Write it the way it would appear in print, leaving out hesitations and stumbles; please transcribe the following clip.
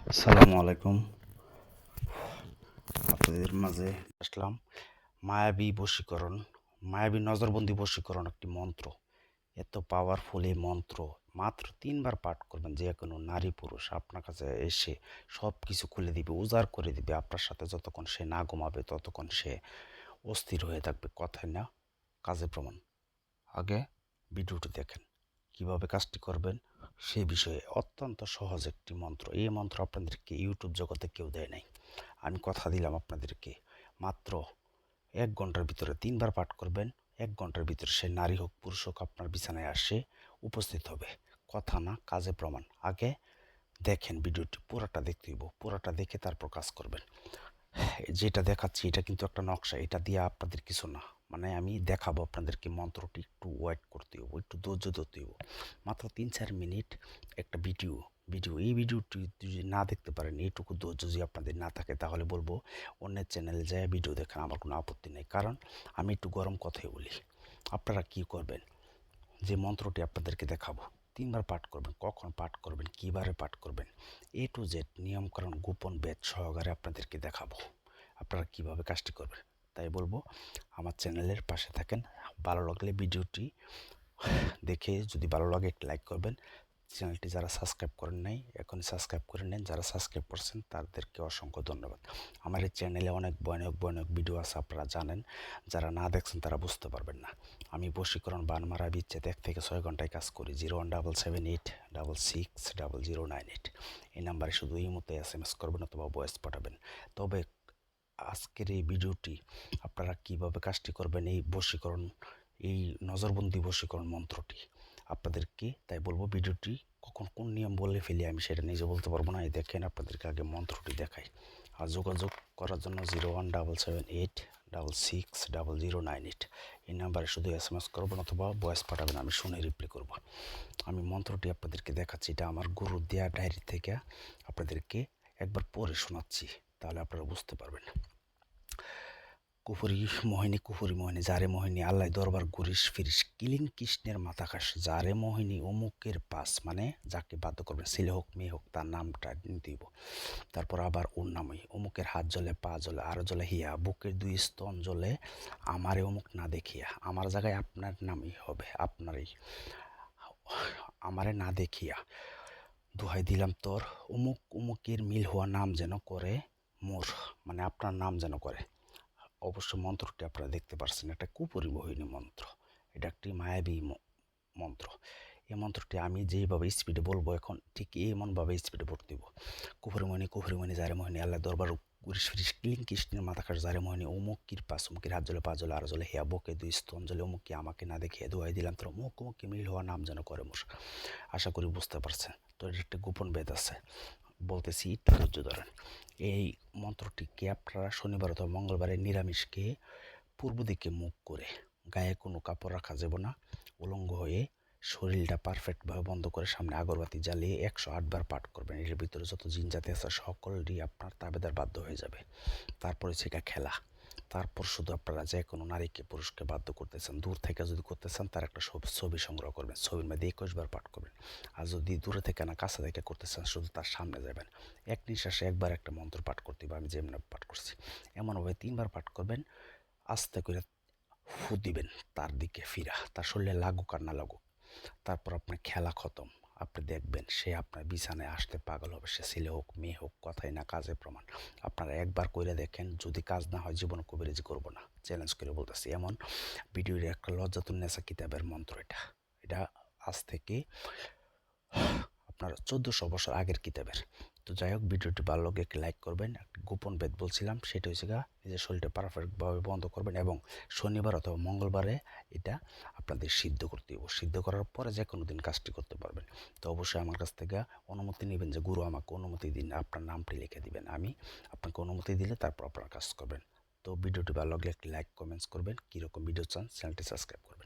আসসালামু আলাইকুম। আপনাদের মাঝে আসলাম মায়াবী বশীকরণ, মায়াবী নজরবন্দি বশীকরণ একটি মন্ত্র। এত পাওয়ারফুল এই মন্ত্র মাত্র 3 বার পাঠ করবেন। যে কোনো নারী পুরুষ আপনার কাছে এসে সব কিছু খুলে দিবে, উজাড় করে দিবে। আপনার সাথে যতক্ষণ সে না ঘুমাবে ততক্ষণ সে অস্থির হয়ে থাকবে। কথায় না কাজে প্রমাণ। আগে ভিডিওটি দেখেন, কিভাবে কাজটি করবেন সে বিষয়ে। অত্যন্ত সহজ একটি মন্ত্র। এই মন্ত্র আপনাদেরকে ইউটিউব জগতে কেউ দেয় নাই। আমি কথা দিলাম আপনাদেরকে, মাত্র 1 ঘন্টার ভিতরে 3 বার পাঠ করবেন। 1 ঘন্টার ভিতরে সে নারী হোক পুরুষ হোক আপনার বিছানায় আসে উপস্থিত হবে। কথা না কাজে প্রমাণ। আগে দেখেন ভিডিওটি, পুরোটা দেখতে হইব। পুরোটা দেখে তারপর কাজ করবেন। যেটা দেখাচ্ছি এটা কিন্তু একটা নকশা, এটা দিয়ে আপনাদের কিছু না। মানে আমি দেখাবো আপনাদেরকে, মন্ত্রটি একটু ওয়েট করতে হইব, একটু ধৈর্য ধরতে হইব। মাত্র 3-4 মিনিট একটা ভিডিও। এই ভিডিওটি যদি না দেখতে পারেন, এইটুকু ধৈর্য যদি আপনাদের না থাকে, তাহলে বলবো অন্যের চ্যানেলে যায় ভিডিও দেখেন, আমার কোনো আপত্তি নেই। কারণ আমি একটু গরম কথাই বলি। আপনারা কি করবেন, যে মন্ত্রটি আপনাদেরকে দেখাবো 3 বার পাঠ করবেন। কখন পাঠ করবেন, কিভাবে পাঠ করবেন, A to Z নিয়মকানুন গোপন বেদ সহকারে আপনাদেরকে দেখাবো আপনারা কিভাবে কাজটি করবেন। তাই বলবো আমার চ্যানেলের পাশে থাকেন। ভালো লাগলে ভিডিওটি দেখে যদি ভালো লাগে একটা লাইক করবেন। চ্যানেলটি যারা সাবস্ক্রাইব করেন নাই এখনই সাবস্ক্রাইব করে নেন। যারা সাবস্ক্রাইব করছেন তাদেরকে অসংখ্য ধন্যবাদ। আমার এই চ্যানেলে অনেক ভয়ানক ভিডিও আছে, আপনারা জানেন। যারা না দেখছেন তারা বুঝতে পারবেন না। আমি বশীকরণ, বান মারা, বিচ্ছেদ 1 থেকে 6 ঘন্টায় কাজ করি। 01778660098 এই নাম্বারে শুধু এই মতো SMS করবেন অথবা ভয়েস পাঠাবেন। তবে আজকের এই ভিডিওটি আপনারা কিভাবে কাজটি করবেন, এই বশীকরণ, এই নজরবন্দি বশীকরণ মন্ত্রটি আপনাদেরকে, তাই বলবো ভিডিওটি কখন কোন নিয়ম বলে ফেলি আমি সেটা নিজে বলতে পারবো না। এই দেখেন আপনাদেরকে আগে মন্ত্রটি দেখাই। আর যোগাযোগ করার জন্য 01778660098 এই নাম্বারে শুধু SMS করবেন অথবা ভয়েস পাঠাবেন, আমি শুনে রিপ্লাই করব। আমি মন্ত্রটি আপনাদেরকে দেখাচ্ছি, এটা আমার গুরু দেয়া ডায়েরি থেকে আপনাদেরকে একবার পড়ে শোনাচ্ছি, তাহলে আপনারা বুঝতে পারবেন। কুফুরি মোহিনী যারে মোহিনী আল্লাহ দরবার ঘুরিস ফিরিস কিলিং কৃষ্ণের মাথা খাস। যারে মোহিনী অমুকের পাস, মানে যাকে বাধ্য করবেন, ছেলে হোক মেয়ে হোক তার নামটা দিব। তারপর আবার ওর নামই অমুকের হাত জ্বলে পা জ্বলে আরো জ্বলে হিয়া বুকের 2 স্তন জ্বলে আমারে অমুক না দেখিয়া। আমার জায়গায় আপনার নামই হবে, আপনারই। আমারে না দেখিয়া দোহাই দিলাম তোর, অমুক অমুকের মিল হওয়া নাম যেন করে মোর, মানে আপনার নাম যেন করে। অবশ্য মন্ত্রটি আপনারা দেখতে পাচ্ছেন, এটা কুপরিমোহিনী মন্ত্র। এটা একটি মায়াবী মন্ত্র। এই মন্ত্রটি আমি যেইভাবে স্পিডে বলবো এখন ঠিক এমনভাবে স্পিডে পড়তে দিব। কুফরিমণি যারে মোহিনী আল্লাহ দরবার ঘুরিস ফিরিস কিলিং কৃষ্ণের মাথা খাস। যারে মোহিনী অমুক কিরপাস অমুকের হাত জ্বলে পা জ্বলে আর জ্বলে হেয়া বুকে 2 স্তন জ্বলে অমুককে আমাকে না দেখে দোয়াই দিলাম তোর অমুক অমুককে মিল হওয়া নাম যেন করে মোর। আশা করি বুঝতে পারছেন। তো এটা একটা গোপন বেদ আছে, বলতেছি একটু ধৈর্য ধরেন। এই মন্ত্রটিকে আপনারা শনিবার অথবা মঙ্গলবারে নিরামিষকে পূর্ব দিকে মুখ করে, গায়ে কোনো কাপড় রাখা যাবে না, উলঙ্গ হয়ে শরীরটা পারফেক্টভাবে বন্ধ করে সামনে আগরবাতি জ্বালিয়ে 108 বার পাঠ করবেন। এর ভিতরে যত জিন জাতি আছে সকলই আপনার তাবেদার বাধ্য হয়ে যাবে। তারপরে সেটা খেলা। তারপর শুধু আপনারা যে কোনো নারীকে পুরুষকে বাধ্য করতেছেন, দূর থেকে যদি করতেছেন তার একটা ছবি সংগ্রহ করবেন, ছবির মধ্যে 21 বার পাঠ করবেন। আর যদি দূরে থেকে না কাছে থেকে করতেছেন শুধু তার সামনে যাবেন, এক নিঃশ্বাসে একবার একটা মন্ত্র পাঠ করতে হবে। আমি যেমন পাঠ করছি এমনভাবে 3 বার পাঠ করবেন। আস্তে করে ফু দিবেন তার দিকে ফিরা, তার শরীরে লাগুক আর না লাগুক। তারপর আপনার খেলা খতম। আপনি দেখবেন সে আপনার বিছানায় আসতে পাগল হবে, সে ছেলে হোক মেয়ে হোক, কথাই না কাজে প্রমাণ। আপনারা একবার কইরা দেখেন, যদি কাজ না হয় জীবন কবিরাজি করব না, চ্যালেঞ্জ করে বলতেছি। এমন ভিডিওর একটা লজ্জাতুন্নেসা কিতাবের মন্ত্র এটা। এটা আজ থেকে আপনার 1400 বছর আগের কিতাবের। তো যাই হোক, ভিডিওটি ভালো লাগে একটি লাইক করবেন। একটা গোপন বেদ বলছিলাম, সেটা হচ্ছে নিজের শরীরটা পারফেক্টভাবে বন্ধ করবেন এবং শনিবার অথবা মঙ্গলবারে এটা আপনাদের সিদ্ধ করতে হবে। সিদ্ধ করার পরে যে কোনো দিন কাজটি করতে পারবেন। তো অবশ্যই আমার কাছ থেকে অনুমতি নেবেন, যে গুরু আমাকে অনুমতি দিন, আপনার নামটি লিখে দিবেন। আমি আপনাকে অনুমতি দিলে তারপর আপনার কাজ করবেন। তো ভিডিওটি ভালো লাগলে একটি লাইক কমেন্টস করবেন, কীরকম ভিডিও চান চ্যানেলটি সাবস্ক্রাইব করবেন।